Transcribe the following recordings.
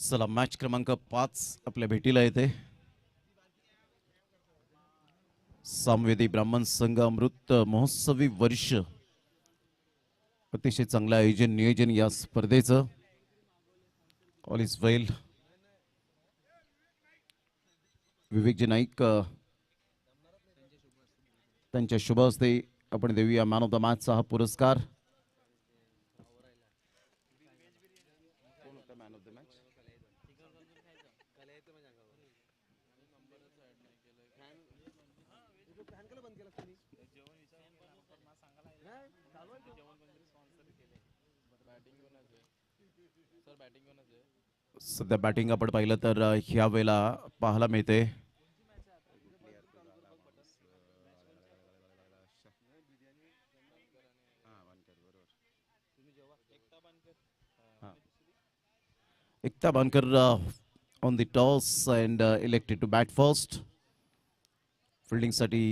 चला मॅच क्रमांक 5 आपल्या भेटीला येते. सामवेदी ब्राह्मण संघ अमृत महोत्सवी वर्ष. अतिशय चांगलं आयोजन नियोजन या स्पर्धेचं. ऑल इज वेल. विवेकजी नाईक त्यांच्या शुभ हस्ते आपण देऊया मॅन ऑफ द मॅचचा हा पुरस्कार. सध्या बॅटिंग आपण पाहिलं तर ह्या वेळेला पाहायला मिळते Ekta Bankar on the toss and elected to bat first. फिल्डिंगसाठी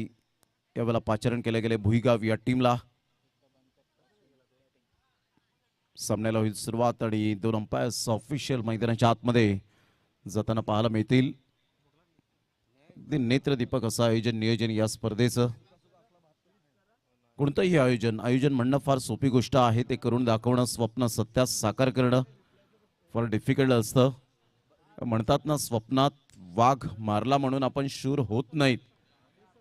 यावेळेला पाचारण केले गेले भुईगाव या टीमला. सामन्याला होईल सुरुवात आणि दोन अंपायर्स ऑफिशियल मैदानाच्या आतमध्ये जाताना पाहायला मिळतील. नेत्रदीपक असं आयोजन नियोजन या स्पर्धेचं. कोणतंही आयोजन म्हणणं फार सोपी गोष्ट आहे. ते करून दाखवणं, स्वप्न सत्यास साकार करणं फार डिफिकल्ट असतं. म्हणतात ना, स्वप्नात वाघ मारला म्हणून आपण शूर होत नाहीत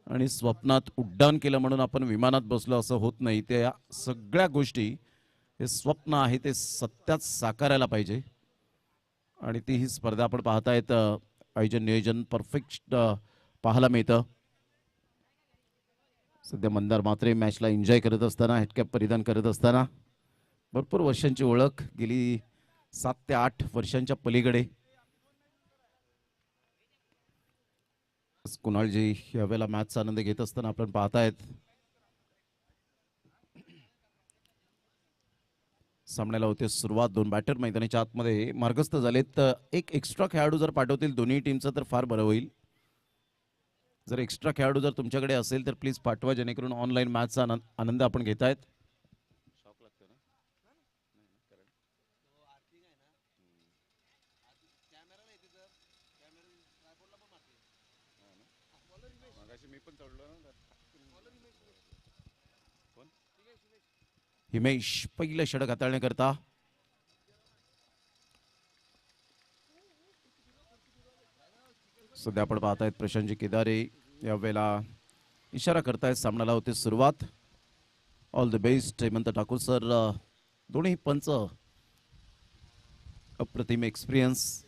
आणि स्वप्नात उड्डाण केलं म्हणून आपण विमानात बसलो असं होत नाही. त्या सगळ्या गोष्टी हे स्वप्न आहे ते सत्यात साकारायला पाहिजे आणि ती ही स्पर्धा आपण पाहतायत. आयोजन नियोजन परफेक्ट पाहायला मिळतं. सध्या मंदार मात्रे मॅचला एन्जॉय करत असताना, हेडकॅप परिधान करत असताना, भरपूर वर्षांची ओळख, गेली 7 ते 8 वर्षांच्या पलीकडे. कुणालजी यावेळेला मॅचचा आनंद घेत असताना आपण पाहतायत. सामन्याला होते सुरुवात. दोन बॅटर मैदानाच्या आतमध्ये मार्गस्थ झालेत. एक एक्स्ट्रा खेळाडू जर पाठवतील दोन्ही टीमचं तर फार बरं होईल. जर एक्स्ट्रा खेळाडू जर तुमच्याकडे असेल तर प्लीज पाठवा, जेणेकरून ऑनलाईन मॅचचा आनंद आपण घेतायत. हिमेश पहिलं षटक हाताळण्याकरता. सध्या आपण पाहतायत प्रशांतजी केदारे यावेळेला इशारा करतायत. सामन्याला होते सुरुवात. All the best Hemant Thakur sir. दोन्ही पंच अप्रतिम एक्सपिरियन्स.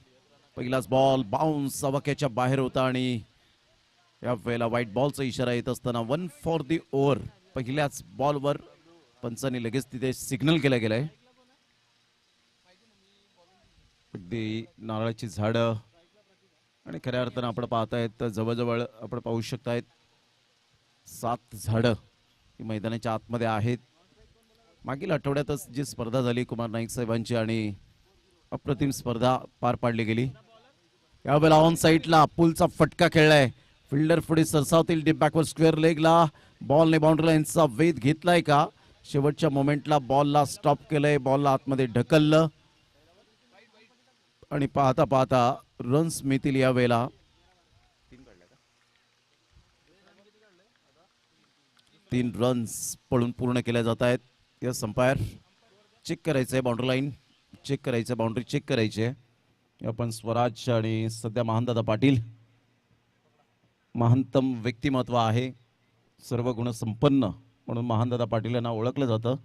पहिलाच बॉल बाउन्स अवाक्याच्या बाहेर होता आणि यावेळेला व्हाईट बॉलचा इशारा येत असताना 1 फॉर दी ओव्हर. पहिल्याच बॉलवर पंचांनी लगेच तिथे सिग्नल केला गेलाय. अगदी नारळाची झाडं आणि खऱ्या अर्थानं आपण पाहतायत जवळजवळ आपण पाहू शकतायत 7 झाडं ही मैदानाच्या आतमध्ये आहेत. मागील आठवड्यातच जी स्पर्धा झाली कुमार नाईक साहेबांची आणि अप्रतिम स्पर्धा पार पाडली गेली. यावेळेला ऑन साईडला पुलचा फटका खेळलाय. फिल्डर पुढे सरसावतील डीप बॅकवर स्क्वेअर लेगला. बॉलने बाउंड्री लाईनचा वेध घेतलाय का? शेवटच्या मोमेंटला बॉलला स्टॉप केलंय. बॉलला आतमध्ये ढकललं आणि पाहता पाहता रन्स मिळतील. या वेळेला 3 रन्स पळून पूर्ण केल्या जात आहेत. यस अंपायर, चेक करायचंय बाउंड्री लाईन, चेक करायचं, बाउंड्री चेक करायची आहे. आपण स्वराज आणि सध्या महानदादा पाटील, महानतम व्यक्तिमत्व आहे, सर्व गुण संपन्न म्हणून महानदादा पाटील यांना ओळखलं जातं.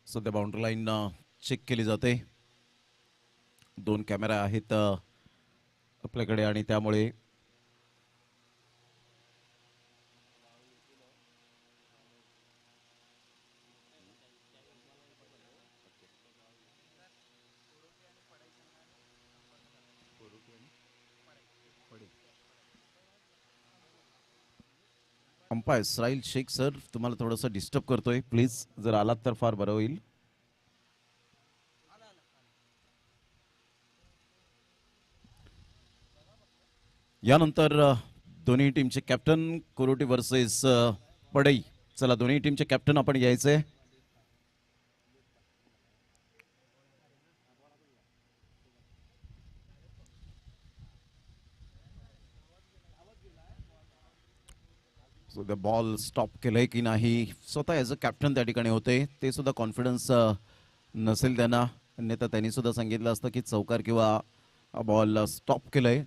सध्या बाउंड्री लाईन चेक केली जाते. 2 कॅमेरा आहेत आपल्याकडे आणि त्यामुळे अंपायर इस्राईल शेख सर, तुम्हाला थोडंसं डिस्टर्ब करतोय, प्लीज जर आलात तर फार बरं होईल. यानंतर दोन्ही टीमचे कॅप्टन कोरोटी वर्सेस पडई. चला दोन्ही टीमचे कॅप्टन आपण यायचे. सो द बॉल स्टॉप केलंय की नाही, स्वतः ॲज अ कॅप्टन त्या ठिकाणी होते, ते सुद्धा कॉन्फिडन्स नसेल त्यांना, अन्यथा त्यांनी सुद्धा सांगितलं असतं की चौकार किंवा बॉल स्टॉप केलंय.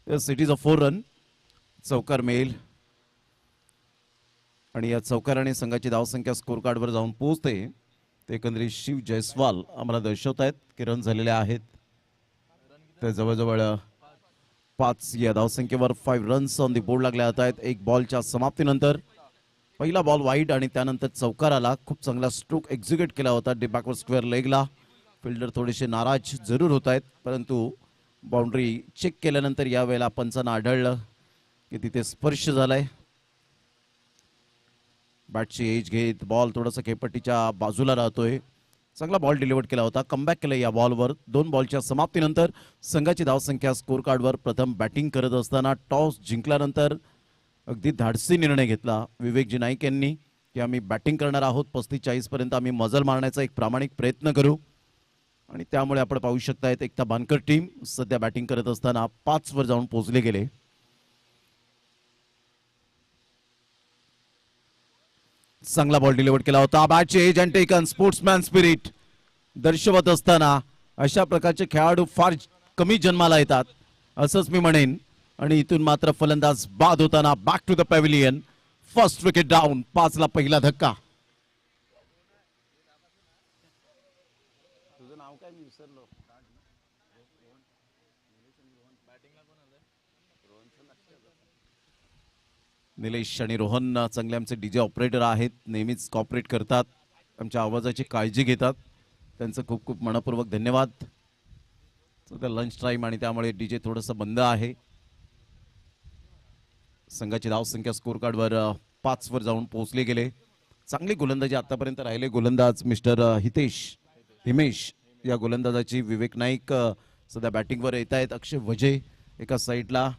सिटीज ऑफ 4 रन चौकार मिळेल आणि या चौकाराने संघाची धावसंख्या स्कोर कार्डवर जाऊन पोहोचते. ते एकंदरीत शिव जयस्वाल आम्हाला दर्शवत आहेत की रन झालेले आहेत. ते जवळजवळ 5 या धावसंख्येवर 5 रन्स ऑन दी बोर्ड लागले जात आहेत. एक बॉलच्या समाप्तीनंतर पहिला बॉल वाईड आणि त्यानंतर चौकार आला. खूप चांगला स्ट्रोक एक्झिक्यूट केला होता डीप बॅकवर्ड स्क्वेअर लेगला. फिल्डर थोडेसे नाराज जरूर होत आहेत, परंतु बाउंड्री चेक केल्यानंतर यावेळेला पंचांना आढळलं की तिथे स्पर्श झालाय. बॅटची एज घेत बॉल थोडासा खेळपट्टीच्या बाजूला राहतोय. चांगला बॉल डिलिव्हर केला होता, कमबॅक केलं या बॉलवर. 2 बॉलच्या समाप्तीनंतर संघाची धावसंख्या स्कोर कार्डवर प्रथम बॅटिंग करत असताना टॉस जिंकल्यानंतर अगदी धाडसी निर्णय घेतला विवेकजी नाईक यांनी की आम्ही बॅटिंग करणार आहोत. 35-40 पर्यंत आम्ही मजल मारण्याचा एक प्रामाणिक प्रयत्न करू आणि त्यामुळे आपण पाहू शकतायत एकता बानकर टीम सध्या बॅटिंग करत असताना 5 वर जाऊन पोहोचले गेले. चांगला बॉल डिलिव्हर केला होता. बॅटची edge and taken sportsman spirit दर्शवत असताना अशा प्रकारचे खेळाडू फार कमी जन्माला येतात असंच मी म्हणेन. आणि इथून मात्र फलंदाज बाद होताना back to the pavilion. First wicket down. 5 ला पहिला धक्का. तुझं नाव काय मी विसरलो. निलेश आणि रोहन चांगले आमचे डीजे ऑपरेटर आहेत, नेहमीच कॉपरेट करतात, आमच्या आवाजाची काळजी घेतात. त्यांचं खूप खूप मनपूर्वक धन्यवाद. सध्या लंच टाइम आणि त्यामुळे डीजे थोडंसं बंद आहे. संघाची धावसंख्या स्कोर कार्डवर 5 वर जाऊन पोहोचले गेले. चांगली गोलंदाजी आतापर्यंत राहिले गोलंदाज मिस्टर हिमेश या गोलंदाजाची. विवेक नाईक सध्या बॅटिंगवर येत आहेत. अक्षय वजे एका साईडला.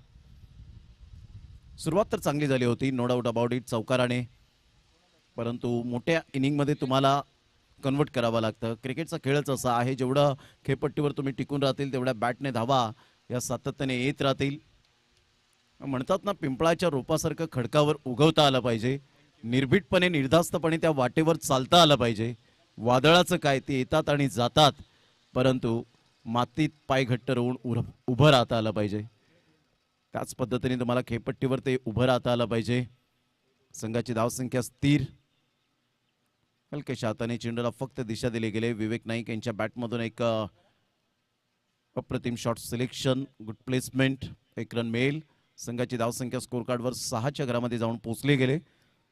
सुरुवात तर चांगली झाली होती, नो डाऊट अबाउट इट, चौकाराने, परंतु मोठ्या इनिंगमध्ये तुम्हाला कन्वर्ट करावं लागतं. क्रिकेटचा खेळच असा आहे, जेवढं खेळपट्टीवर तुम्ही टिकून राहतील तेवढ्या बॅटने धावा या सातत्याने येत राहतील. म्हणतात ना, पिंपळाच्या रोपासारखं खडकावर उगवता आलं पाहिजे. निर्भीडपणे निर्धास्तपणे त्या वाटेवर चालता आलं पाहिजे. वादळाचं काय, ते येतात आणि जातात, परंतु मातीत पाय घट्ट रोवून उभं राहता आलं पाहिजे. त्याच पद्धतीने तुम्हाला खेळपट्टीवर ते उभं राहता आलं पाहिजे. संघाची धावसंख्या स्थिर. हलक्याशा हाताने चेंडूला फक्त दिशा दिली गेले. विवेक नाईक यांच्या बॅटमधून एक अप्रतिम शॉट सिलेक्शन, गुड प्लेसमेंट, एक रन मिळेल. संघाची धावसंख्या स्कोर कार्डवर 6च्या घरामध्ये जाऊन पोहोचले गेले.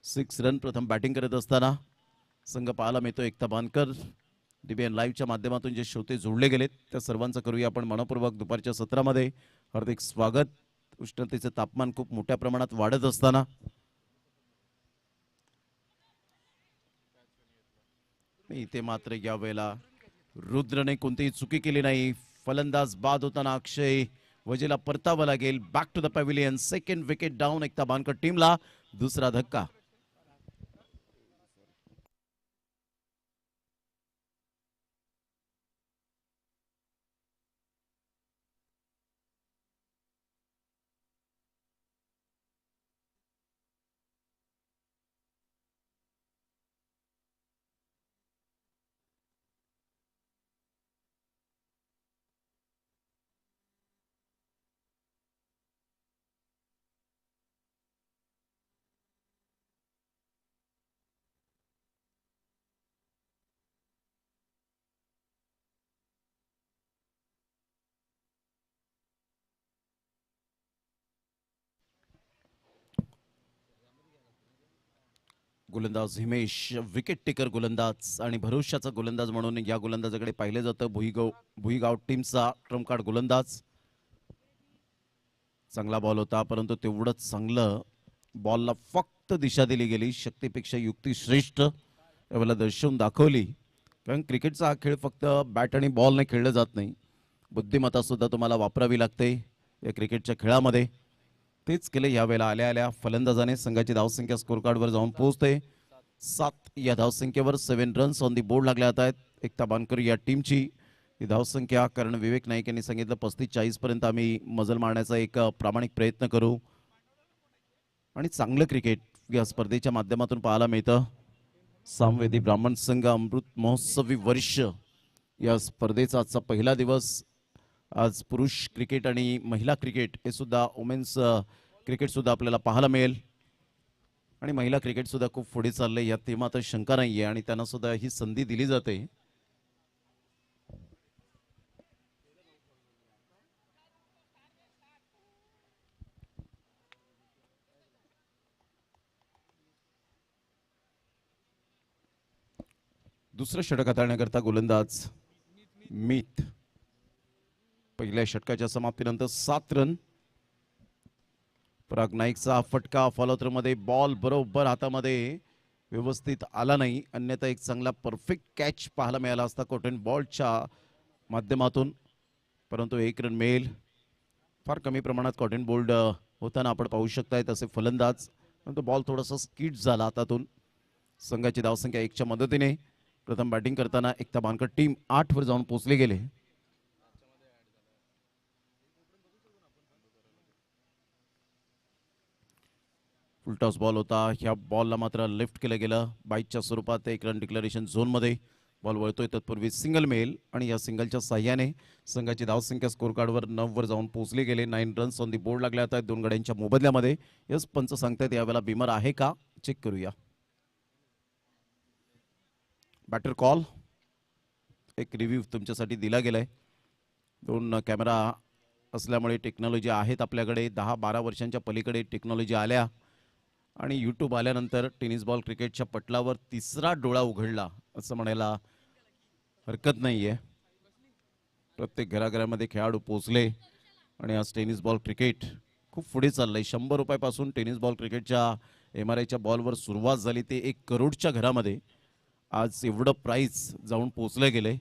6 रन प्रथम बॅटिंग करत असताना संघ पाहायला मिळतो. एकता बानकर डीबीएन लाईव्हच्या माध्यमातून जे श्रोते जोडले गेलेत त्या सर्वांचं करूया आपण मनपूर्वक दुपारच्या सत्रामध्ये हार्दिक स्वागत. उष्णतेचे तापमान खूप मोठ्या प्रमाणात वाढत असताना इथे मात्र या वेळेला रुद्रने कोणतीही चुकी केली नाही. फलंदाज बाद होताना अक्षय वजेला परतावं लागेल. Back to the pavilion. Second wicket down Ekta Bankar टीमला. दुसरा धक्का. गोलंदाज हिमेश विकेट टेकर गोलंदाज आणि भरोशाचा गोलंदाज म्हणून या गोलंदाजाकडे पाहिले जातं. भुईगाव टीमचा ट्रम्प कार्ड गोलंदाज. चांगला बॉल होता, परंतु तेवढंच चांगलं बॉलला फक्त दिशा दिली गेली. शक्तीपेक्षा युक्ती श्रेष्ठ यावेळेला दर्शवून दाखवली. कारण क्रिकेटचा हा खेळ फक्त बॅट आणि बॉलने खेळला जात नाही, बुद्धिमत्ता सुद्धा तुम्हाला वापरावी लागते या क्रिकेटच्या खेळामध्ये. तेच केले यावेळेला. आल्या आल्या फलंदाजाने संघाची धावसंख्या स्कोर कार्डवर जाऊन पोहोचते 7. या धावसंख्येवर 7 रन्स ऑन दी बोर्ड लागले जात आहेत एकता बानकर या टीमची ही धावसंख्या. कारण विवेक नाईक यांनी सांगितलं 35-40 पर्यंत आम्ही मजल मारण्याचा एक प्रामाणिक प्रयत्न करू. आणि चांगलं क्रिकेट या स्पर्धेच्या माध्यमातून पाहायला मिळतं. सामवेदी ब्राह्मण संघ अमृत महोत्सवी वर्ष या स्पर्धेचा आजचा पहिला दिवस. आज पुरुष क्रिकेट आणि महिला क्रिकेट हे सुद्धा वुमेन्स क्रिकेट सुद्धा आपल्याला पाहायला मिळेल. आणि महिला क्रिकेट सुद्धा खूप पुढे चाललंय यात ते मात्र शंका नाहीये आणि त्यांना सुद्धा ही संधी दिली जाते. दुसरं षटक हाताळण्याकरता गोलंदाज मीत. पहिल्या षटकाच्या समाप्तीनंतर 7 रन. पराग नाईकचा फटका फॉलोथ्रोमध्ये बॉल बरोबर हातामध्ये व्यवस्थित आला नाही, अन्यथा एक चांगला परफेक्ट कॅच पाहायला मिळाला असता कॉटन बॉलच्या माध्यमातून. परंतु 1 रन मिळेल. फार कमी प्रमाणात कॉटन बोल्ड होताना आपण पाहू शकताय तसे फलंदाज, परंतु बॉल थोडासा स्किट झाला हातातून. संघाची धावसंख्या 1च्या मदतीने प्रथम बॅटिंग करताना एकता बानकर टीम 8 वर जाऊन पोहोचले गेले. फुलटॉस बॉल होता. ह्या बॉलला मात्र लिफ्ट केलं गेलं बाईटच्या स्वरूपात. 1 रन डिक्लेरेशन झोनमध्ये बॉल वळतोय. तत्पूर्वी सिंगल मिळेल आणि या सिंगलच्या साह्याने संघाची धावसंख्या स्कोर कार्डवर 9 वर जाऊन पोहोचले गेले. 9 रन्स ऑन दी बोर्ड लागले आहेत 2 गड्यांच्या मोबदल्यामध्ये. यस पंच सांगतायत यावेळेला बिमर आहे का, चेक करूया. Batter call. एक रिव्ह्यू तुमच्यासाठी दिला गेलाय. 2 कॅमेरा असल्यामुळे टेक्नॉलॉजी आहेत आपल्याकडे. 10-12 वर्षांच्या पलीकडे टेक्नॉलॉजी आल्या आणि यूट्यूब आल्यानंतर टेनिस बॉल क्रिकेटच्या पटलावर तिसरा डोळा उघडला असं म्हणायला हरकत नाहीये. प्रत्येक घराघरामध्ये खेळाडू पोचले आणि आज टेनिस बॉल क्रिकेट खूप पुढे चाललंय. 100 रुपयापासून टेनिस बॉल क्रिकेटच्या MRIच्या बॉलवर सुरुवात झाली ते 1 करोडच्या घरामध्ये आज एवढं प्राइस जाऊन पोचले गेले.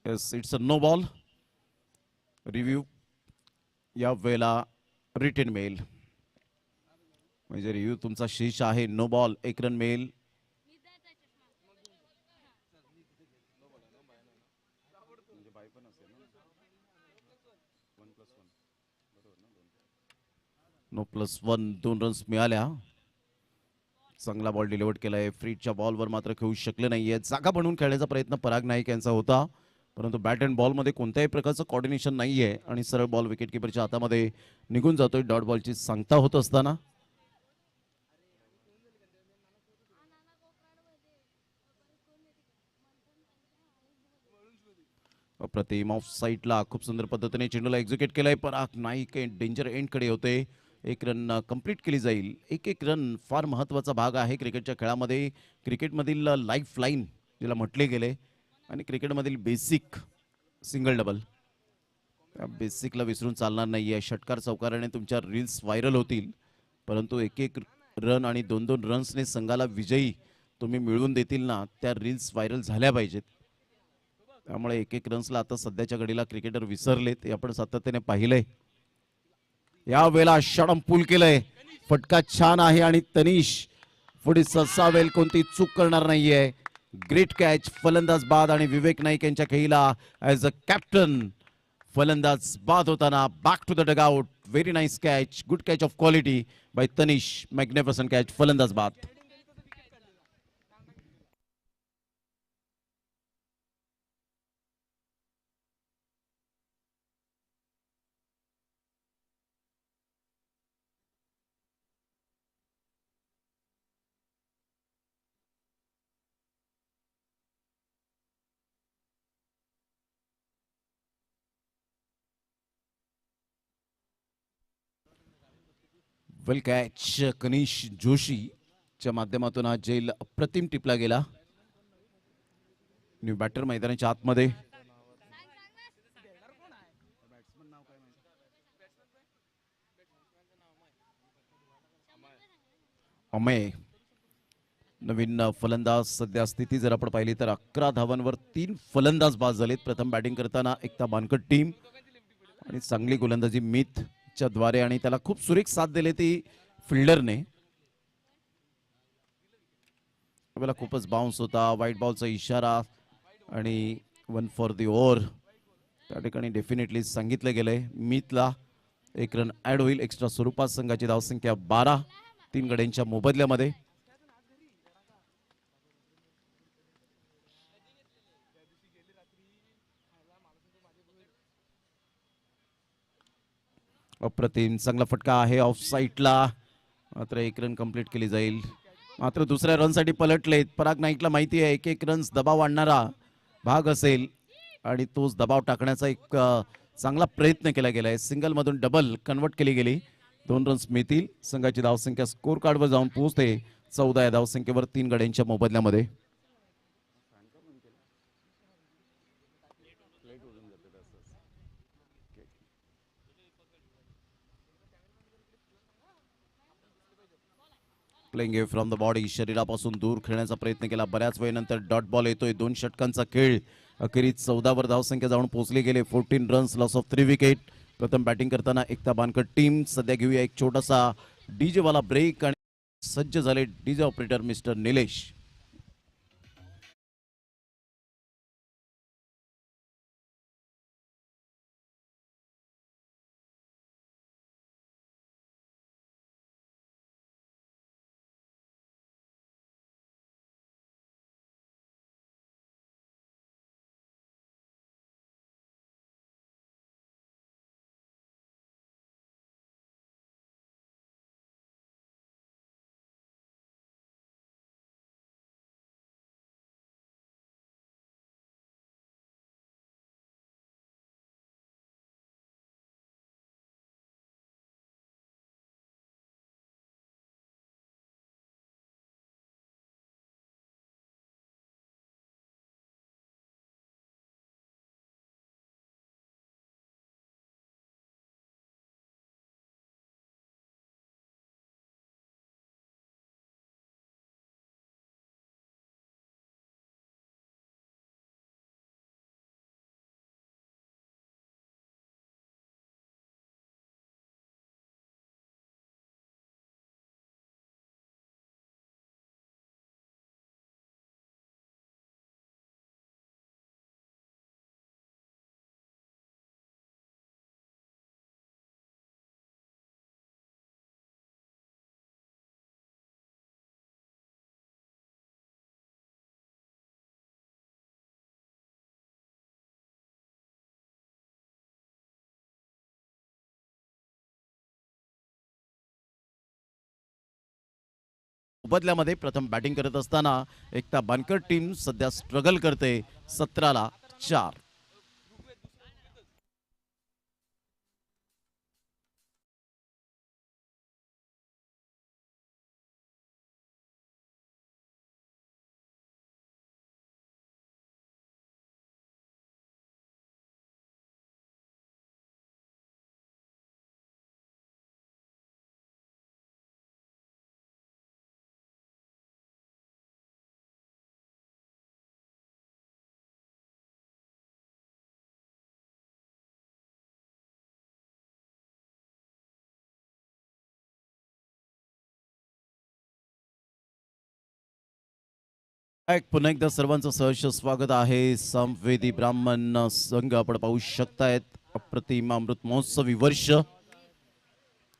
Yes, it's a no ball. Review या वेळेला रिटर्न मिळेल. म्हणजे रिव्ह्यू तुमचा शीर्ष आहे नो बॉल. 1 रन मिळेल. नो +1 2 रन्स मिळाल्या. चांगला बॉल डिलिव्हर्ड केलाय. फ्रीटच्या बॉलवर मात्र खेळू शकले नाहीये. जागा बनवून खेळण्याचा प्रयत्न पराग नाईक यांचा होता, परंतु बॅट अँड बॉलमध्ये कोणत्याही प्रकारचं कॉर्डिनेशन नाहीये आणि सरळ बॉल विकेटकीपरच्या हातामध्ये निघून जातोय. डॉट बॉलची सांगता होत असताना अप्रतिम ऑफ साईडला खूप सुंदर पद्धतीने चेंडूला एक्झिक्यूट केलाय. पराग नाईक डेंजर एंडकडे होते. 1 रन कंप्लीट केली जाईल. 1 रन फार महत्त्वाचा भाग आहे क्रिकेटच्या खेळामध्ये. क्रिकेटमधील लाईफ लाईन जिला म्हटले गेले आणि क्रिकेटमधील बेसिक सिंगल डबल, त्या बेसिकला विसरून चालणार नाही आहे. षटकार चौकाराने तुमच्या रील्स व्हायरल होतील, परंतु 1 रन आणि 2-2 रन्सने संघाला विजयी तुम्ही मिळवून देतील ना, त्या रील्स व्हायरल झाल्या पाहिजेत. त्यामुळे 1 रन्सला आता सध्याच्या घडीला क्रिकेटर विसरलेत हे आपण सातत्याने पाहिलंय. या वेळेला षडम पूल केलंय. फटका छान आहे आणि तनिष पुढे ससावेल कोणती चूक करणार नाहीये. Great catch. फलंदाज बाद आणि विवेक नाईक यांच्या खेळीला ॲज अ कॅप्टन फलंदाज बाद होताना back to the dugout. Very nice catch. Good catch of quality by Tanish. Magnificent catch. फलंदाज बाद. वेल कॅच. कनिष जोशीच्या माध्यमातून हा जेल अप्रतिम टिपला गेला. न्यू बॅटर मैदानाच्या आतमध्ये. अमेय नवीन फलंदाज. सध्या स्थिती जर आपण पाहिली तर 11 धावांवर 3 फलंदाज बाद झालेत. प्रथम बॅटिंग करताना एकता बानकट टीम आणि चांगली गोलंदाजी मिथच्या द्वारे आणि त्याला खूप सुरेख साथ दिली ती फिल्डरने. आपल्याला खूपच बाउन्स होता, व्हाईट बॉलचा इशारा आणि 1 फॉर दी ओव्हर त्या ठिकाणी डेफिनेटली सांगितलं गेलंय. मिथला 1 रन ऍड होईल एक्स्ट्रा स्वरूपात. संघाची धावसंख्या 12 3 गड्यांच्या मोबदल्यामध्ये. अप्रतिम चांगला फटका आहे ऑफ साईडला, मात्र 1 रन कंप्लीट केली जाईल. मात्र दुसऱ्या रनसाठी पलटलेत. पराग नाईकला माहिती आहे 1-1 रन्स दबाव आणणारा भाग असेल आणि तोच दबाव टाकण्याचा एक चांगला प्रयत्न केला गेलाय. सिंगल मधून डबल कन्वर्ट केली गेली. 2 रन्स मिळतील. संघाची धावसंख्या स्कोर कार्डवर जाऊन पोहोचते 14 या धावसंख्येवर 3 गड्यांच्या मोबदल्यामध्ये. Playing away from the body, शरीरापासून दूर खेळण्याचा प्रयत्न केला. बऱ्याच वेळेनंतर डॉट बॉल येतोय. 2 षटकांचा खेळ. अखेरीत 14 वर धावसंख्या जाऊन पोहोचली गेले. 14 रन्स, लॉस ऑफ 3 विकेट. प्रथम बॅटिंग करताना एकता बानकट टीम. सध्या घेऊया एक छोटासा डीजे वाला ब्रेक आणि सज्ज झाले डीजे ऑपरेटर मिस्टर निलेश. बदल्यामध्ये प्रथम बॅटिंग करत असताना एकता बानकट टीम सध्या स्ट्रगल करते 17 4. पुन्हा एकदा सर्वांचं सहर्ष स्वागत आहे. संवेदी ब्राह्मण संघ आपण पाहू शकतायत. अप्रतिम अमृत महोत्सवी वर्ष.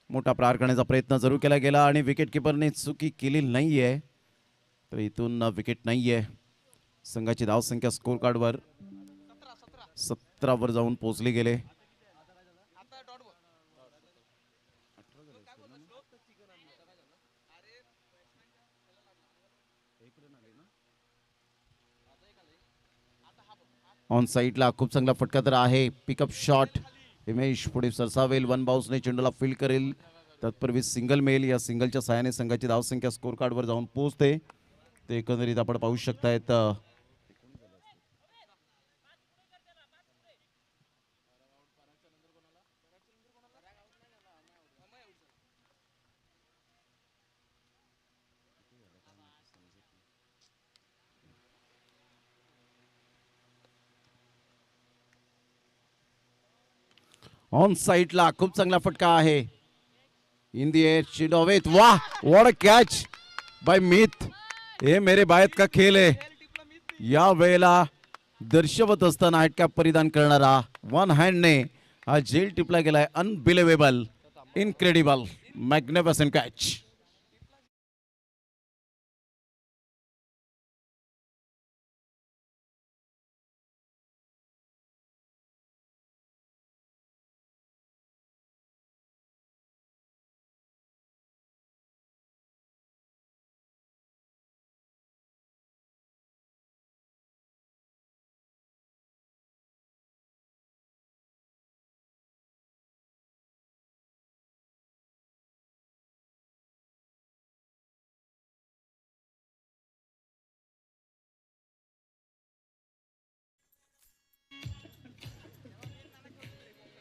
मोठा प्रहार करण्याचा प्रयत्न जरूर केला गेला आणि विकेट किपरने चुकी केली नाहीये, तर इथून विकेट नाहीये. संघाची धावसंख्या स्कोर कार्डवर 17 वर जाऊन पोहोचली गेले. ऑन साईडला खूप चांगला फटका तर आहे. Pickup shot. हिमेश पुढे सरसावेल. 1 बाउन्सने चेंडूला फील्ड करेल. तत्पूर्वी सिंगल मेल. या सिंगलच्या सहाय्याने संघाची धावसंख्या स्कोर कार्डवर जाऊन पोहोचते. ते एकंदरीत आपण पाहू शकतायत. ऑन साईडला खूप चांगला फटका आहे. इन दी एयर चिडोवेत. वाह, व्हाट अ कॅच बाय मिथ. हे मेरे बायत का खेल आहे. या वेळेला दर्शवत असताना हॅटकॅप परिधान करणारा वन हँडने हा झेल टिपला गेलाय. Unbelievable, incredible, magnificent catch.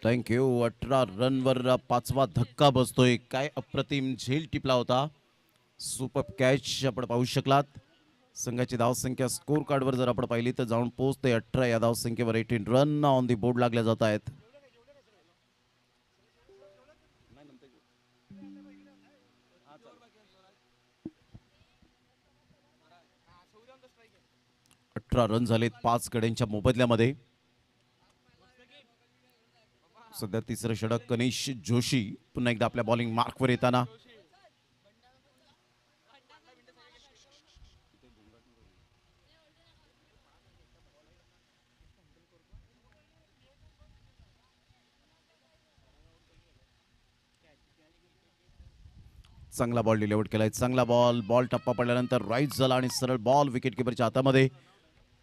Thank you. 18 रनवर पाचवा धक्का बसतोय. काय अप्रतिम झेल टिपला होता. सुपर कॅच आपण पाहू शकलात. संघाची धावसंख्या स्कोर कार्डवर जर आपण पाहिली तर जाऊन पोहोचते 18. या धावसंख्येवर 18 रन ऑन दी बोर्ड लागल्या जात आहेत. रन झालेत 5 गड्यांच्या मोबदल्यामध्ये. सध्या तिसरं षटक कनिष जोशी पुन्हा एकदा आपल्या बॉलिंग मार्कवर येताना. चांगला बॉल डिलिव्हर केलाय. चांगला बॉल. बॉल टप्पा पडल्यानंतर राईट झाला आणि सरळ बॉल विकेट किपरच्या हातामध्ये.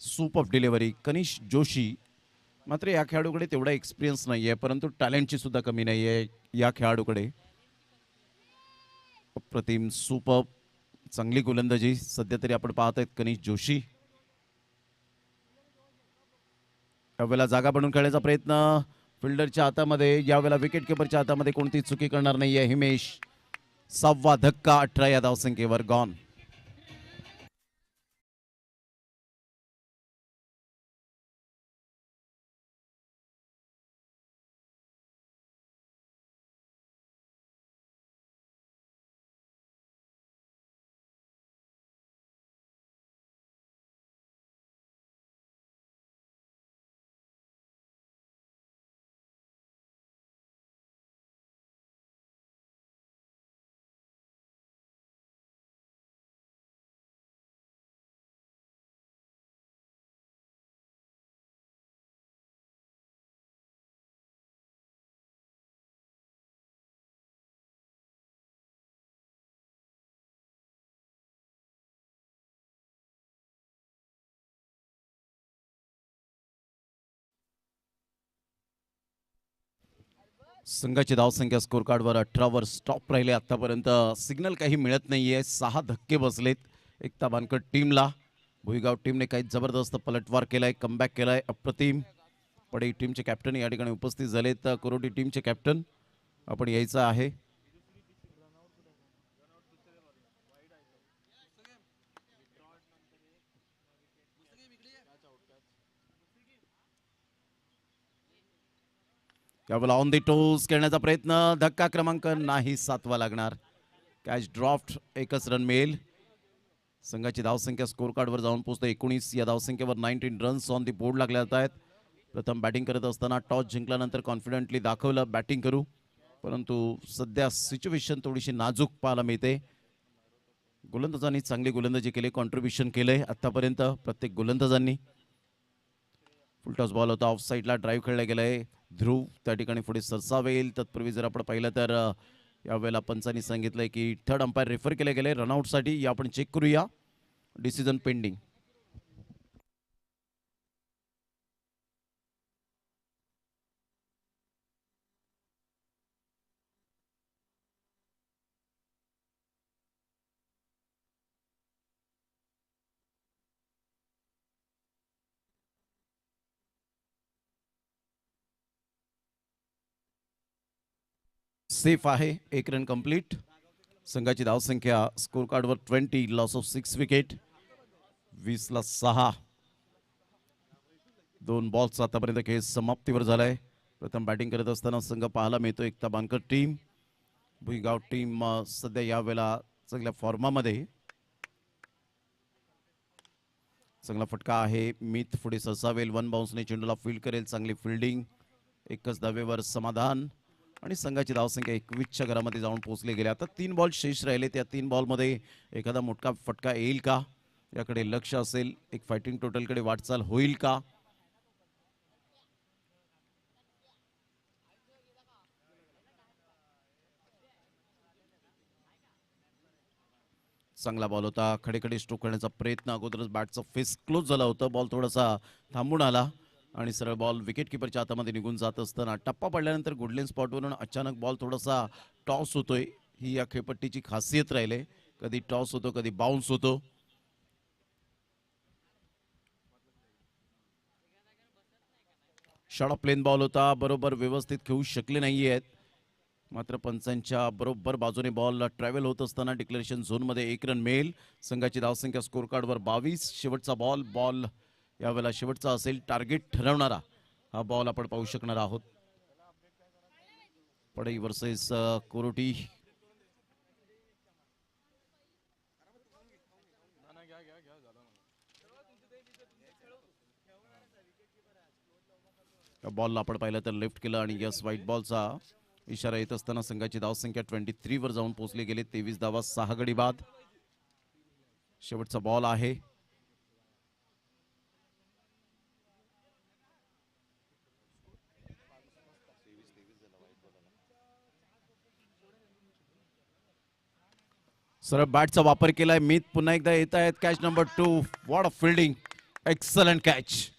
Super delivery Kanish Joshi. मात्र या खेळाडूकडे तेवढा एक्सपिरियन्स नाहीये, परंतु टॅलेंटची सुद्धा कमी नाहीये या खेळाडूकडे. अप्रतिम, सुपर, चांगली गोलंदाजी सध्या तरी आपण पाहत आहेत कनिष जोशी. यावेळेला जागा बनवून खेळण्याचा प्रयत्न फिल्डरच्या हातामध्ये. यावेळेला विकेट किपरच्या हातामध्ये कोणती चुकी करणार नाहीये हिमेश. 6वा धक्का 18 या धावसंख्येवर गॉन. संघाची धावसंख्या स्कोर कार्डवर 18 स्टॉप राहिले आतापर्यंत. सिग्नल काही मिळत नाहीये. 6 धक्के बसलेत एकता बानकट टीमला. भुईगाव टीमने काही जबरदस्त पलटवार केलाय, कमबॅक केलाय. अप्रतिम. पडई टीमचे कॅप्टन या ठिकाणी उपस्थित झालेत. कोरोटी टीमचे कॅप्टन आपण यायचं आहे. यावेळेला ऑन दी टोस खेळण्याचा प्रयत्न. धक्का क्रमांक नाही, 7वा लागणार. Catch draught. एकच रन मिळेल. संघाची धावसंख्या स्कोर कार्डवर जाऊन पोहोचते 19. या धावसंख्येवर 19 रन्स ऑन दी बोर्ड लागले जात आहेत. प्रथम बॅटिंग करत असताना टॉस जिंकल्यानंतर कॉन्फिडेंटली दाखवलं बॅटिंग करू, परंतु सध्या सिच्युएशन थोडीशी नाजूक पाहायला मिळते. गोलंदाजांनी चांगली गोलंदाजी केली, कॉन्ट्रीब्युशन केले आतापर्यंत प्रत्येक गोलंदाजांनी. फुलटॉस बॉल होता, ऑफ साईडला ड्राईव्ह खेळला गेलाय. ध्रुव त्या ठिकाणी पुढे सरसावेल. तत्पूर्वी जर आपण पाहिलं तर यावेळेला पंचांनी सांगितलंय की थर्ड अंपायर रेफर केले गेले रनआउटसाठी. या आपण चेक करूया. Decision pending. सेफ आहे. 1 रन कंप्लीट. संघाची धावसंख्या स्कोर कार्डवर 20. Loss of 6 wicket. 20 ला 6. 2 बॉल्स आतापर्यंत खेळ समाप्तीवर झालाय. प्रथम बॅटिंग करत असताना संघ पाहायला मिळतो एकता बांकर टीम. भुईगाव टीम सध्या यावेळेला चांगल्या फॉर्मामध्ये. चांगला फटका आहे. मित पुढे सरसावेल. 1 बाउन्सने चेंडूला फील्ड करेल. चांगली फिल्डिंग. एकच धावेवर समाधान आणि संघाची धावसंख्या 21च्या घरामध्ये जाऊन पोहोचले गेले. आता 3 बॉल शेष राहिले. त्या 3 बॉलमध्ये एखादा मोठा फटका येईल का याकडे लक्ष असेल. एक फायटिंग टोटलकडे वाटचाल होईल का. चांगला बॉल होता. खडेखडे स्ट्रोक करण्याचा प्रयत्न. अगोदरच बॅटचा फेस क्लोज झाला होता. बॉल थोडासा थांबून आला आणि सरळ बॉल विकेट किपरच्या हातामध्ये निघून जात असताना टप्पा पडल्यानंतर गुडलेन स्पॉटवरून अचानक बॉल थोडासा टॉस होतोय. ही या खेळपट्टीची खासियत राहिले. कधी टॉस होतो, कधी बाउन्स होतो. शॉर्ट ऑफ प्लेन बॉल होता. बरोबर व्यवस्थित खेळू शकले नाहीयेत. मात्र पंचांच्या बरोबर बाजूने बॉल ट्रॅव्हल होत असताना डिक्लेरेशन झोनमध्ये 1 रन मिळेल. संघाची धावसंख्या स्कोर कार्डवर 22. शेवटचा बॉल बॉल यावेळेला शेवटचा असेल. टार्गेट ठरवणारा हा बॉल आपण पाहू शकणार आहोत. पडई वर्सेस कोरोटी. बॉलला आपण पाहिलं तर लेफ्ट केलं आणि यस व्हाईट बॉलचा इशारा येत असताना संघाची धावसंख्या 23 वर जाऊन पोहोचले गेले. 23 धावा 6 गडी बाद. शेवटचा बॉल आहे. सरळ बॅटचा वापर केलाय. मीत पुन्हा एकदा येत आहेत. Catch number 2. What a fielding. Excellent catch.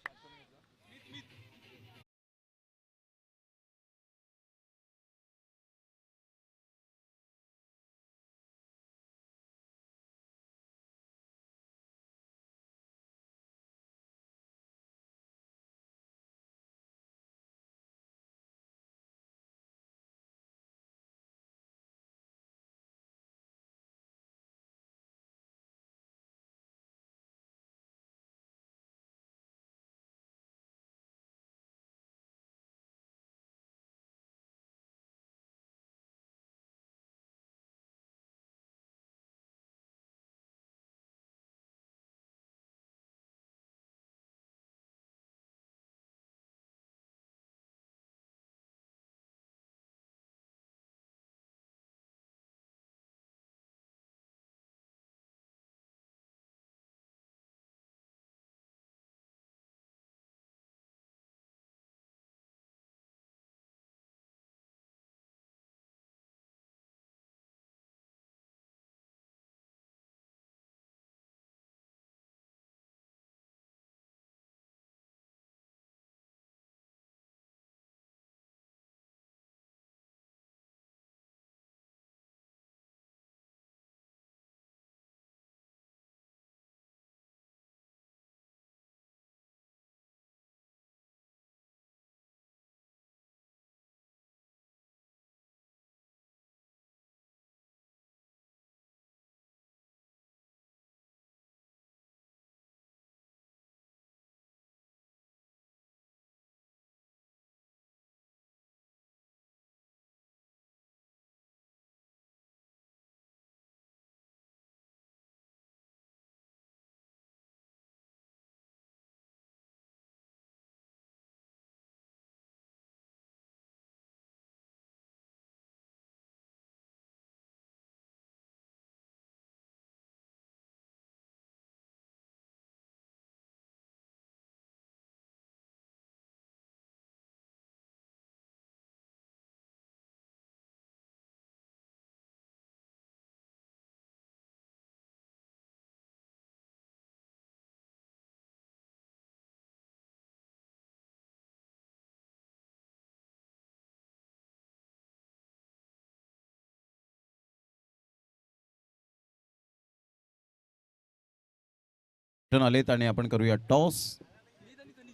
आलेत आणि आपण करूया टॉस.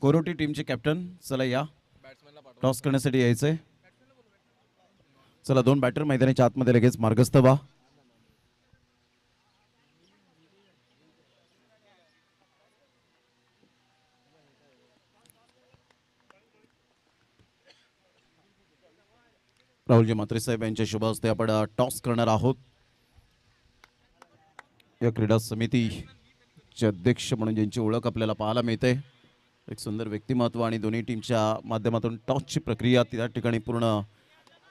कोरोटी टीमचे कॅप्टन चला या. टॉस करण्यासाठी यायचंय. चला 2 बॅटर मैदानाच्या आतमध्ये लगेच मार्गस्थ व्हा. राहुलजी म्हात्रे साहेब यांच्या शुभ हस्ते आपण टॉस करणार आहोत. या क्रीडा समितीचे अध्यक्ष म्हणून ज्यांची ओळख आपल्याला पाहायला मिळते, एक सुंदर व्यक्तिमत्व आणि दोन्ही टीमच्या माध्यमातून टॉसची प्रक्रिया त्या ठिकाणी पूर्ण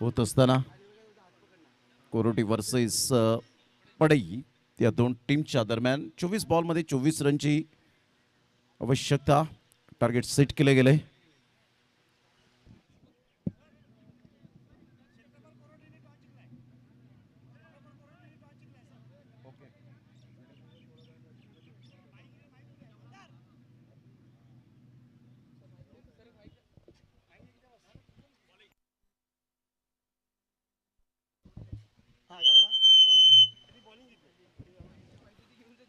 होत असताना कोरोटी वर्सेस पडई या दोन टीमच्या दरम्यान 24 बॉलमध्ये 24 रनची आवश्यकता. टार्गेट सेट केले गेले.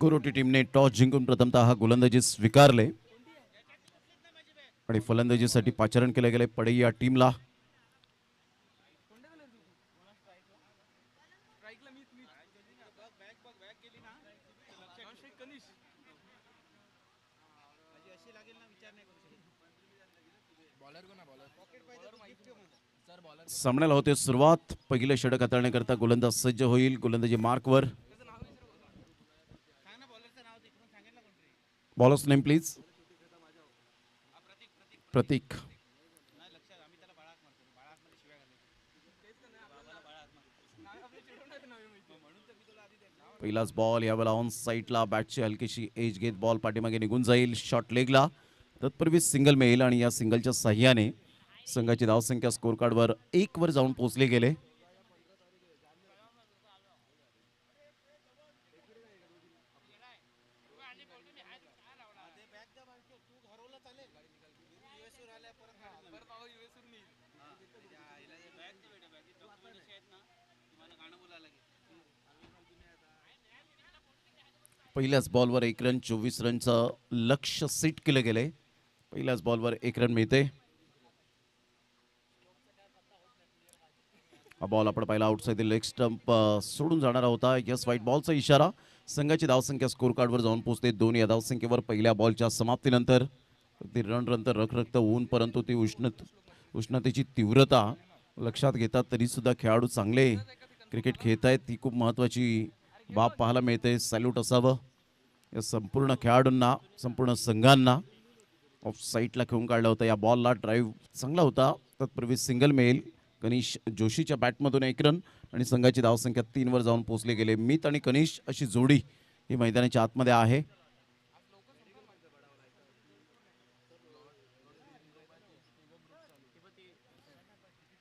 कोरोटी टीमने टॉस जिंकून प्रथमतः गोलंदाजी स्वीकारले आणि फलंदाजीसाठी पाचारण केले गेले पडई या टीमला. सामन्याला होते सुरुवात. पहिले षटक हाताळण्याकरता गोलंदाज सज्ज होईल. गोलंदाजी मार्कवर. Bowler's name please. प्रतीक. पहिलाच बॉल यावेळेला ऑन साईडला. बॅटची हलकीशी एज घेत बॉल पाठीमागे निघून जाईल. शॉट लेगला. तत्पूर्वी सिंगल मिळेल आणि या सिंगलच्या साह्याने संघाची धावसंख्या स्कोर कार्डवर 1 वर जाऊन पोहोचले गेले. पहिल्याच बॉलवर 1 रन. 24 रनचं लक्ष्य सेट केले गेले. पहिल्याच बॉलवर 1 रन मिळते. हा बॉल आपण पाहिला आउटसाइड लेग स्टंप सोडून जाणारा होता. यस, व्हाईट बॉलचा इशारा. संघाची धावसंख्या स्कोर कार्डवर जाऊन पोहोचते 2 या धावसंख्येवर पहिल्या बॉलच्या समाप्तीनंतर. ती रन रखरखत ऊन, परंतु ती उष्णतेची तीव्रता लक्षात घेतात तरी सुद्धा खेळाडू चांगले क्रिकेट खेळत आहेत. ती खूप महत्त्वाची बाब पाहायला मिळते. सॅल्यूट असावं या संपूर्ण खेळाडूंना, संपूर्ण संघांना. ऑफ साईडला खेळून काढला होता. या बॉलला ड्राईव्ह चांगला होता. तत्पूर्वी सिंगल मिळेल. कनिष जोशीच्या बॅटमधून 1 रन आणि संघाची धावसंख्या 3 वर जाऊन पोहोचले गेले. मित आणि कनिष अशी जोडी ही मैदानाच्या आतमध्ये आहे.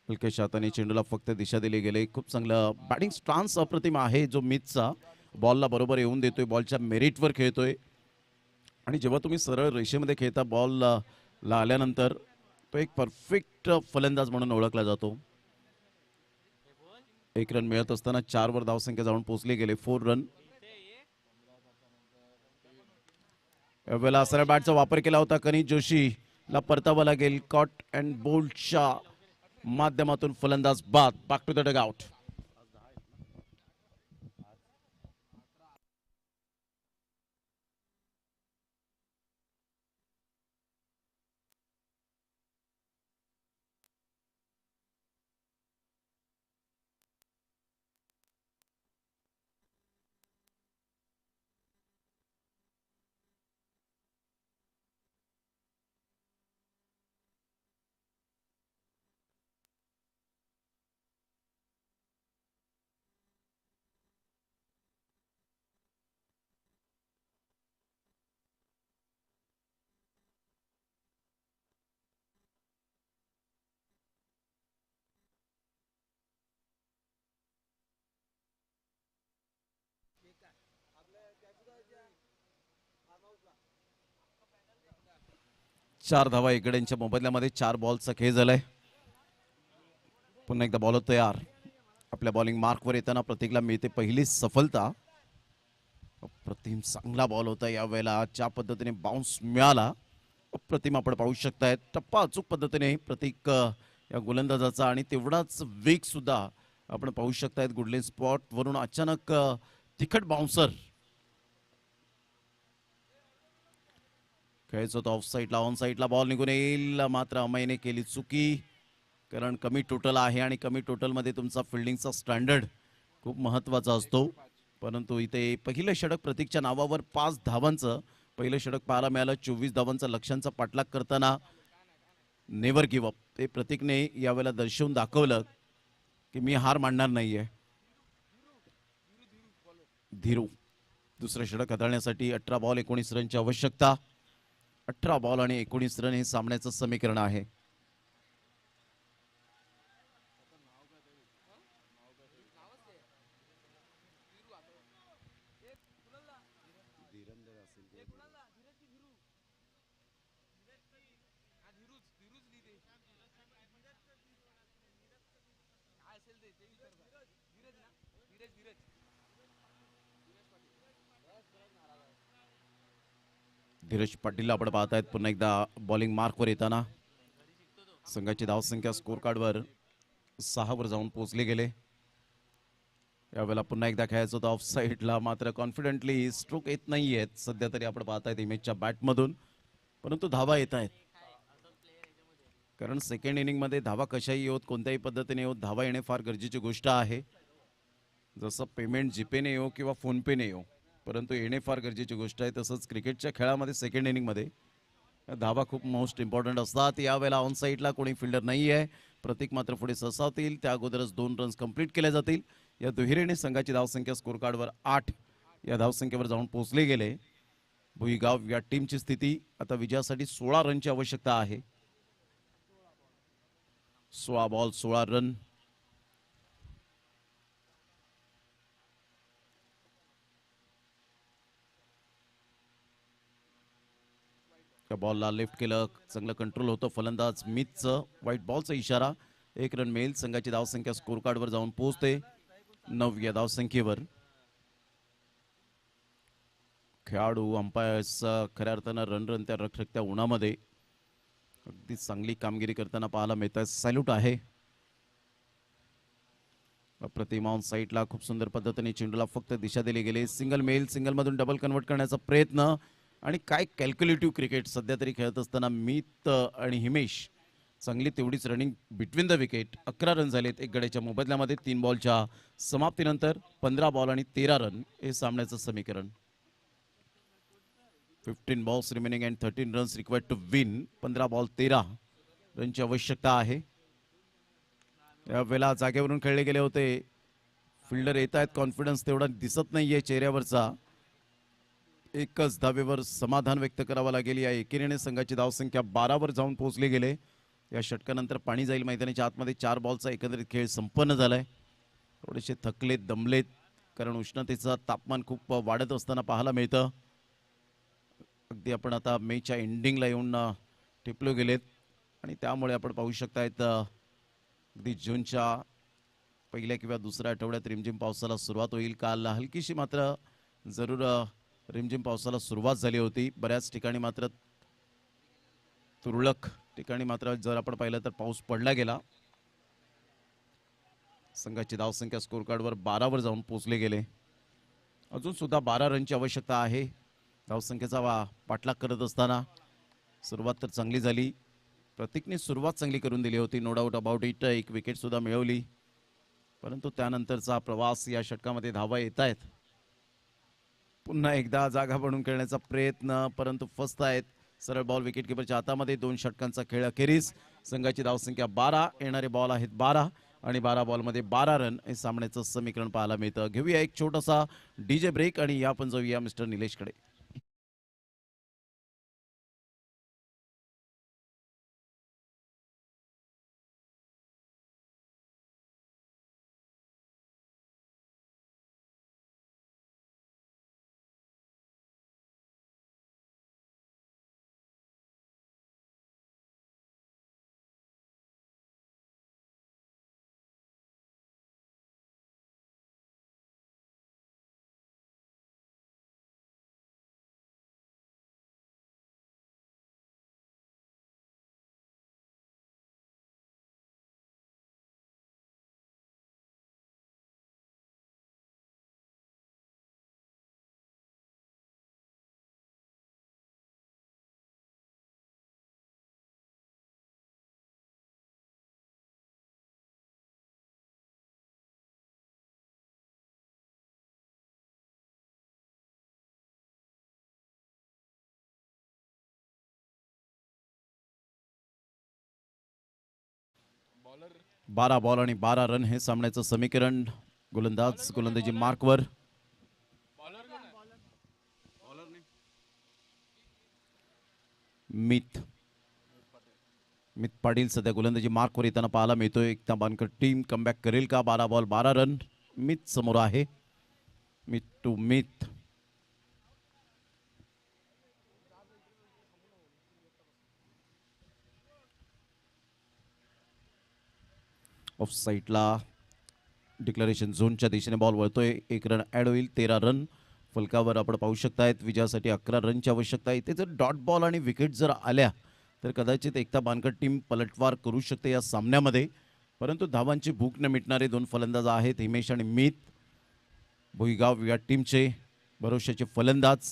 हलक्याच्या हाताने चेंडूला फक्त दिशा दिली गेली. खूप चांगलं बॅटिंग स्टान्स अप्रतिम आहे जो मितचा. बॉलला बरोबर येऊन देतोय. बॉलच्या मेरिटवर खेळतोय आणि जेव्हा तुम्ही सरळ रेषेमध्ये खेळता बॉल ला आल्यानंतर तो एक परफेक्ट फलंदाज म्हणून ओळखला जातो. 1 रन मिळत असताना 4 वर धावसंख्या जाऊन पोहोचले गेले. 4 रन. यावेळेला सरळ बॅटचा वापर केला होता. कनिष जोशीला परतावं लागेल. कॉट अँड बोल्टच्या माध्यमातून फलंदाज बाद. Back to the dugout. चार धावा इकड्यांच्या मोबदल्यामध्ये 4 बॉलचा खेळ झालाय. पुन्हा एकदा बॉलर तयार. आपल्या बॉलिंग मार्कवर येताना प्रतीकला मिळते पहिली सफलता. अप्रतिम चांगला बॉल होता यावेळेला. ज्या पद्धतीने बाउन्स मिळाला अप्रतिम आपण पाहू शकताय. टप्पा अचूक पद्धतीने प्रतीक या गोलंदाजाचा आणि तेवढाच वेग सुद्धा आपण पाहू शकतायत. गुडले स्पॉट वरून अचानक तिखट बाउन्सर खेळायचं होतं. ऑफ साईडला, ऑन साईडला बॉल निघून येईल मात्र अमयने केली चुकी. कारण कमी टोटल आहे आणि कमी टोटलमध्ये तुमचा फिल्डिंगचा स्टँडर्ड खूप महत्त्वाचा असतो. परंतु इथे पहिलं षटक प्रतीकच्या नावावर 5 धावांचं पहिलं षटक पाहायला मिळालं. 24 धावांचा लक्ष्यांचा पाठलाग करताना नेव्हर गिव्ह अप ते प्रतीकने यावेळेला दर्शवून दाखवलं की मी हार मानणार नाहीये. धीरू दुसरं षटक हाताळण्यासाठी 18 बॉल 19 रनची आवश्यकता. 18 बॉल आणि 19 रन हे सामन्याचं समीकरण आहे. धीरज पाटील आपण पाहतायत पुन्हा एकदा बॉलिंग मार्कवर येताना. संघाची धावसंख्या स्कोर कार्डवर 6 वर जाऊन पोहोचले गेले. यावेळेला पुन्हा एकदा खेळायचं होतं ऑफ साईडला, मात्र कॉन्फिडेंटली स्ट्रोक येत नाहीयेत सध्या तरी आपण पाहतायत इमेजच्या बॅटमधून. परंतु धावा येत आहेत, कारण सेकंड इनिंगमध्ये धावा कशाही येऊत कोणत्याही पद्धतीने येऊत धावा येणे फार गरजेची गोष्ट आहे. जसं पेमेंट जीपेने येऊ किंवा फोनपेने येऊ, परंतु येणे फार गरजेची गोष्ट आहे. तसंच क्रिकेटच्या खेळामध्ये सेकंड इनिंगमध्ये धावा खूप मोस्ट इम्पॉर्टंट असतात. यावेळेला ऑन साईडला कोणी फिल्डर नाही आहे. प्रतीक मात्र पुढे सरसावतील. त्या अगोदरच 2 रन्स कंप्लीट केले जातील. या दुहेरीने संघाची धावसंख्या स्कोर कार्डवर 8 या धावसंख्येवर जाऊन पोहोचले गेले. भुईगाव या टीमची स्थिती आता विजयासाठी 16 रनची आवश्यकता आहे. 16 बॉल 16 रन. बॉलला लेफ्ट केलं, चांगलं कंट्रोल होतं फलंदाज मिथचं. व्हाईट बॉलचा इशारा. 1 रन मिळेल. संघाची धावसंख्या स्कोर कार्डवर जाऊन पोहोचते 9 या धावसंख्येवर. खेळाडू अंपायर्स खऱ्या अर्थानं रन त्या रखरखत्या उन्हामध्ये अगदी चांगली कामगिरी करताना पाहायला मिळतात. सॅल्यूट आहे. अप्रतिम ऑन साईडला खूप सुंदर पद्धतीने चेंडूला फक्त दिशा दिली गेली. सिंगल मेल, सिंगल मधून डबल कन्वर्ट करण्याचा प्रयत्न. आणि काय कॅल्क्युलेटिव्ह क्रिकेट सध्या तरी खेळत असताना मित आणि हिमेश चांगली तेवढीच running between the wicket. 11 run झालेत एक गड्याच्या मोबदल्यामध्ये 3 बॉलच्या समाप्तीनंतर. 15 बॉल आणि 13 रन हे सामन्याचं समीकरण. 15 balls remaining and 13 runs required to win. 15 ball 13 रनची आवश्यकता आहे. यावेळेला जागेवरून खेळले गेले होते. फिल्डर येत आहेत, कॉन्फिडन्स तेवढा दिसत नाहीये चेहऱ्यावरचा. एकच धावेवर समाधान व्यक्त करावं लागेल. या एकेरीने संघाची धावसंख्या 12 वर जाऊन पोहोचले गेले. या षटकानंतर पाणी जाईल मैदानाच्या आतमध्ये. 4 बॉलचा एकंदरीत खेळ संपन्न झालाय. थोडेसे थकलेत दमलेत, कारण उष्णतेचं तापमान खूप वाढत असताना पाहायला मिळतं. अगदी आपण आता मेच्या एंडिंगला येऊन टिपलो गेलेत आणि त्यामुळे आपण पाहू शकतायत अगदी जूनच्या पहिल्या किंवा दुसऱ्या आठवड्यात रिमझिम पावसाला सुरुवात होईल. काल हलकीशी मात्र जरूर रिमझिम पावसाला सुरुवात झाली होती. बऱ्याच ठिकाणी मात्र तुरळक ठिकाणी मात्र जर आपण पाहिलं तर पाऊस पडला गेला. संघाची धावसंख्या स्कोर कार्डवर 12 वर जाऊन पोहोचले गेले. अजून सुद्धा 12 रनची आवश्यकता आहे. धावसंख्येचा पाठलाग करत असताना सुरुवात तर चांगली झाली. प्रतीकने सुरुवात चांगली करून दिली होती, नो डाऊट अबाउट इट. एक विकेट सुद्धा मिळवली. परंतु त्यानंतरचा प्रवास या षटकामध्ये धावा येत आहेत. पुन्हा एकदा जागा बनवून खेळण्याचा प्रयत्न, परंतु फस्त आहेत. सरळ बॉल विकेटकीपरच्या हातामध्ये. 2 षटकांचा खेळ अखेरीस. संघाची धावसंख्या 12, येणारे बॉल आहेत 12 आणि 12 बॉलमध्ये 12 रन हे सामन्याचं समीकरण पाहायला मिळतं. घेऊया एक छोटासा डीजे ब्रेक आणि या आपण जाऊया मिस्टर निलेशकडे. 12 बॉल आणि 12 रन हे सामन्याचं समीकरण. गोलंदाजी मार्कवर. मित पाटील सध्या गोलंदाजी मार्कवर येताना पाहायला मिळतोय. एकता बानकर टीम कमबॅक करेल का? 12 बॉल 12 रन. मित समोर आहे. मित टू मित. ऑफ साईडला डिक्लेरेशन झोनच्या दिशेने बॉल वळतोय. 1 रन ॲड होईल. 13 रन फलकावर आपण पाहू शकतायत. विजयासाठी 11 रनची आवश्यकता आहे. इथे जर डॉट बॉल आणि विकेट जर आल्या तर कदाचित एकता बानकर टीम पलटवार करू शकते या सामन्यामध्ये. परंतु धावांची भूक न मिटणारे दोन फलंदाज आहेत, हिमेश आणि मित. भुईगाव या टीमचे भरोशाचे फलंदाज.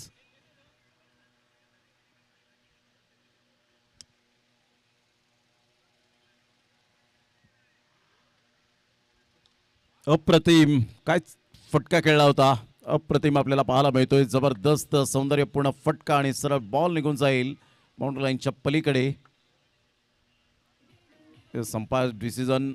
अप्रतिम काय फटका खेळला होता. अप्रतिम आपल्याला पाहायला मिळतोय. जबरदस्त सौंदर्यपूर्ण फटका आणि सरळ बॉल निघून जाईल बाउंड्री लाईनच्या पलीकडे. संपास डिसिजन.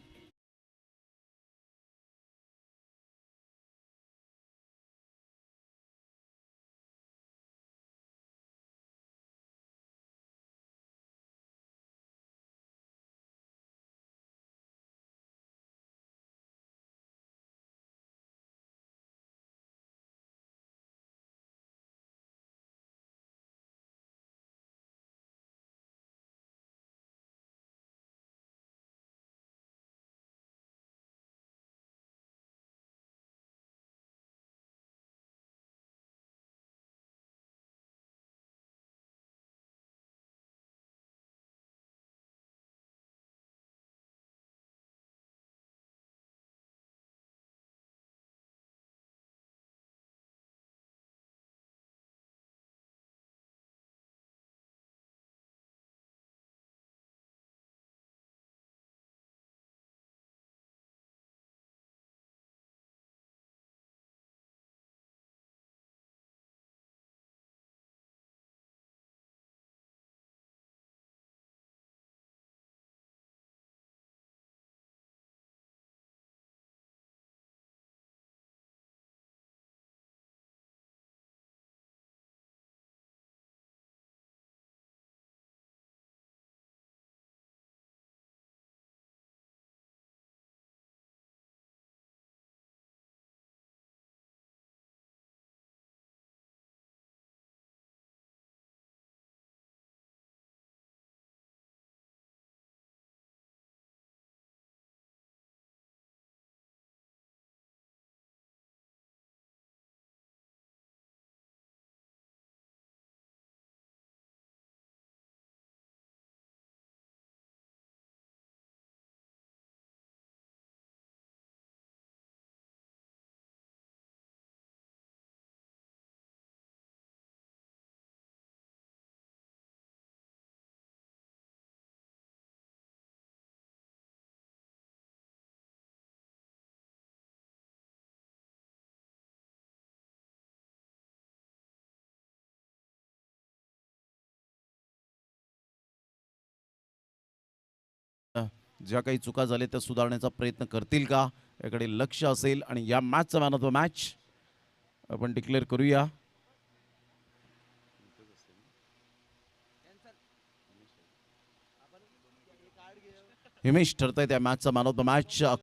ज्या काही चुका झाल्या त्या सुधारण्याचा प्रयत्न करतील का याकडे लक्ष असेल. आणि या मॅचचा मॅन ऑफ द मॅच आपण डिक्लेअर करूया. हिमेश ठरतायत या मॅचचा मॅन ऑफ द मॅच.